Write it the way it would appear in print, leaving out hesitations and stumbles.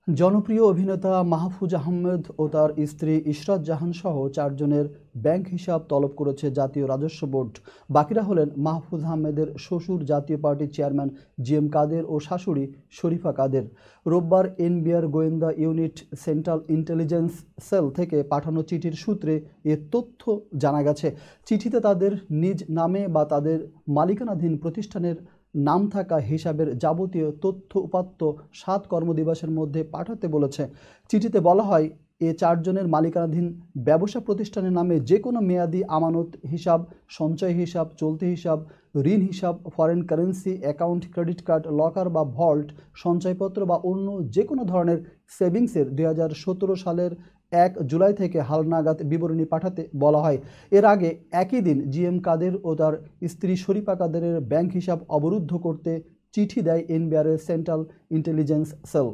জনপ্রিয় অভিনেতা মাহফুজ আহমেদ ও তার স্ত্রী ইশরাত জাহান সহ ৪ জনের ব্যাংক হিসাব তলব করেছে জাতীয় রাজস্ব বোর্ড। বাকিরা হলেন মাহফুজ আহমেদের শ্বশুর জাতীয় পার্টির চেয়ারম্যান জি.এম. কাদের ও শাশুড়ি শরীফা কাদের। রোববার এনবিআর গোয়েন্দা ইউনিট সেন্ট্রাল ইন্টেলিজেন্স সেল থেকে পাঠানো চিঠির সূত্রে এ তথ্য জানা গেছে। চিঠিতে তাদের নিজ নামে বা তাদের মালিকানাধীন প্রতিষ্ঠানের নাম থাকা হিসাবের যাবতীয় তথ্য উপাত্ত ৭ কর্মদিবসের মধ্যে পাঠাতে বলেছে। চিঠিতে বলা হয়, এ ৪ জনের মালিকানাধীন ব্যবসা প্রতিষ্ঠানের নামে যে কোনো মেয়াদি আমানত হিসাব, সঞ্চয় হিসাব, চলতি হিসাব, ঋণ হিসাব, foreign currency account, credit card, locker বা ভল্ট, সঞ্চয়পত্র বা অন্য যে কোনো ধরনের সেভিংসের ২০১৭ সালের ১ জুলাই থেকে হালনাগাদ বিবরণী পাঠাতে বলা হয়। এর আগে একই দিন জি.এম. কাদের ও তার স্ত্রী শরীফা কাদেরের ব্যাংক হিসাব অবরুদ্ধ করতে চিঠি দেয় এনবিআরের সেন্ট্রাল ইন্টেলিজেন্স সেল।